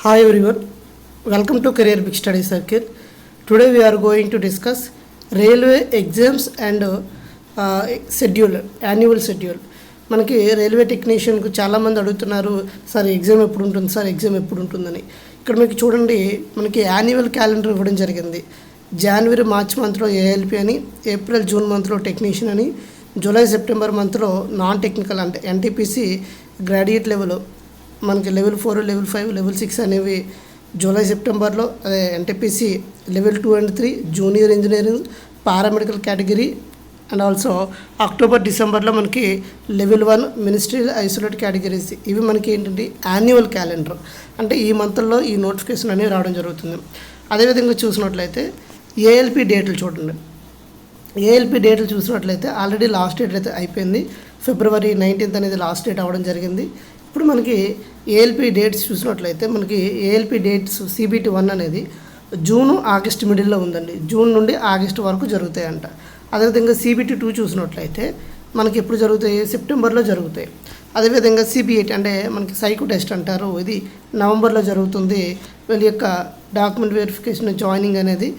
Hi everyone, welcome to Career Big Study Circle. Today we are going to discuss railway exams and schedule, annual schedule. మనకి railway టెక్నీషియన్కు చాలామంది అడుగుతున్నారు, sir exam ఎప్పుడు ఉంటుంది, sir exam ఎప్పుడు ఉంటుందని. ఇక్కడ మీకు చూడండి, మనకి యాన్యువల్ క్యాలెండర్ ఇవ్వడం జరిగింది. జనవరి మార్చ్ మంత్లో ఏఎల్పి అని, ఏప్రిల్ జూన్ మంత్లో టెక్నీషియన్ అని, జూలై సెప్టెంబర్ మంత్లో నాన్ టెక్నికల్ అంటే ఎన్టీపీసీ గ్రాడ్యుయేట్ లెవెల్, మనకి లెవెల్ 4, లెవెల్ 5, లెవెల్ 6 అనేవి జూలై సెప్టెంబర్లో, అదే NTPC level 2 and 3 junior engineering paramedical category, and also October డిసెంబర్లో మనకి లెవెల్ 1 మినిస్ట్రియల్ ఐసోలేట్ కేటగిరీస్. ఇవి మనకి ఏంటంటే యాన్యువల్ క్యాలెండర్, అంటే ఈ మంత్లో ఈ నోటిఫికేషన్ అనేవి రావడం జరుగుతుంది. అదేవిధంగా చూసినట్లయితే ఏఎల్పి డేట్లు చూడండి. ఏఎల్పి డేట్లు చూసినట్లయితే ఆల్రెడీ లాస్ట్ డేట్ అయితే అయిపోయింది. ఫిబ్రవరి 19th అనేది లాస్ట్ డేట్ అవ్వడం జరిగింది. ఇప్పుడు మనకి ఏఎల్పి డేట్స్ చూసినట్లయితే మనకి ఏఎల్పి డేట్స్ CBT 1 అనేది జూన్ ఆగస్ట్ మిడిల్లో ఉందండి. జూన్ నుండి ఆగస్టు వరకు జరుగుతాయంట. అదేవిధంగా CBT 2 చూసినట్లయితే మనకి ఎప్పుడు జరుగుతాయి, సెప్టెంబర్లో జరుగుతాయి. అదేవిధంగా CBT అంటే మనకి సైకో టెస్ట్ అంటారు, ఇది నవంబర్లో జరుగుతుంది. వీళ్ళ యొక్క డాక్యుమెంట్ వెరిఫికేషన్ జాయినింగ్ అనేది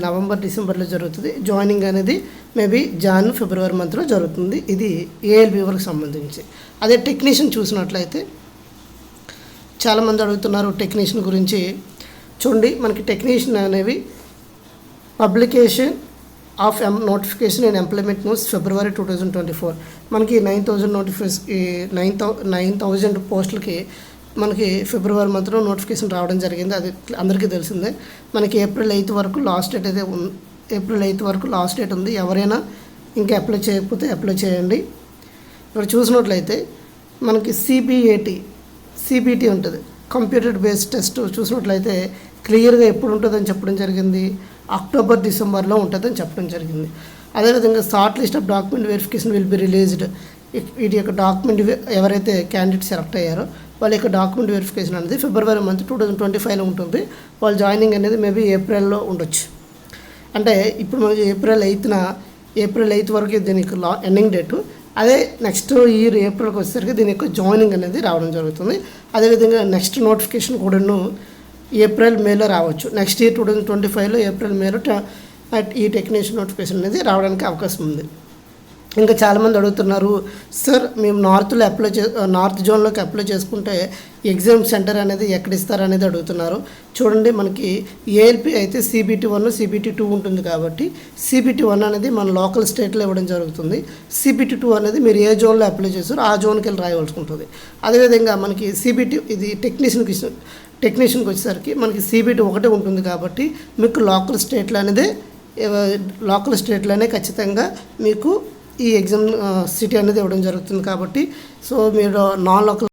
నవంబర్ డిసెంబర్లో జరుగుతుంది. జాయినింగ్ అనేది మేబీ జాన్ ఫిబ్రవరి మంత్లో జరుగుతుంది. ఇది ఏఎల్బి వరకు సంబంధించి. అదే టెక్నీషియన్ చూసినట్లయితే చాలామంది అడుగుతున్నారు టెక్నీషియన్ గురించి. చూడండి, మనకి టెక్నీషియన్ అనేవి publication of notification and employment news February 2024. మనకి 9,000 పోస్టులకి మనకి ఫిబ్రవరి మంత్లో నోటిఫికేషన్ రావడం జరిగింది. అది అందరికీ తెలిసిందే. మనకి ఏప్రిల్ 8 వరకు లాస్ట్ డేట్ అయితే ఏప్రిల్ 8 వరకు లాస్ట్ డేట్ ఉంది. ఎవరైనా ఇంకా అప్లై చేయకపోతే అప్లై చేయండి. ఇక్కడ చూసినట్లయితే మనకి CBT ఉంటుంది, కంప్యూటర్ బేస్డ్ టెస్ట్. చూసినట్లయితే క్లియర్గా ఎప్పుడు ఉంటుందని చెప్పడం జరిగింది, అక్టోబర్ డిసెంబర్లో ఉంటుందని చెప్పడం జరిగింది. అదేవిధంగా short list of document verification will be released. వీటి యొక్క డాక్యుమెంట్ ఎవరైతే క్యాండిడేట్ సెలెక్ట్ అయ్యారో వాళ్ళ యొక్క డాక్యుమెంట్ వెరిఫికేషన్ అనేది ఫిబ్రవరి మంత్ 2025లో ఉంటుంది. వాళ్ళ జాయినింగ్ అనేది మేబీ ఏప్రిల్లో ఉండొచ్చు. అంటే ఇప్పుడు మనకి ఏప్రిల్ 8 వరకు దీనికి ఎండింగ్ డేటు. అదే నెక్స్ట్ ఇయర్ ఏప్రిల్కి వచ్చేసరికి దీని యొక్క జాయినింగ్ అనేది రావడం జరుగుతుంది. అదేవిధంగా నెక్స్ట్ నోటిఫికేషన్ కూడాను ఏప్రిల్ మేలో రావచ్చు. నెక్స్ట్ ఇయర్ 2025లో ఏప్రిల్ మేలో ఈ టెక్నీషియన్ నోటిఫికేషన్ అనేది రావడానికి అవకాశం ఉంది. ఇంకా చాలామంది అడుగుతున్నారు, సార్ మేము నార్త్ జోన్లోకి అప్లై చేసుకుంటే ఎగ్జామ్ సెంటర్ అనేది ఎక్కడ ఇస్తారనేది అడుగుతున్నారు. చూడండి, మనకి ఏఎల్పి అయితే CBT 1, CBT 2 ఉంటుంది కాబట్టి CBT 1 అనేది మన లోకల్ స్టేట్లో ఇవ్వడం జరుగుతుంది. CBT 2 అనేది మీరు ఏ జోన్లో అప్లై చేస్తారో ఆ జోన్కి వెళ్ళి రాయవలసి ఉంటుంది. అదేవిధంగా మనకి CBT ఇది టెక్నీషియన్కి వచ్చేసరికి మనకి CBT 1 ఉంటుంది కాబట్టి మీకు లోకల్ స్టేట్లోనే ఖచ్చితంగా మీకు ఈ ఎగ్జామ్ సిటీ అనేది ఇవ్వడం జరుగుతుంది. కాబట్టి సో మీరు నాన్ లోకల్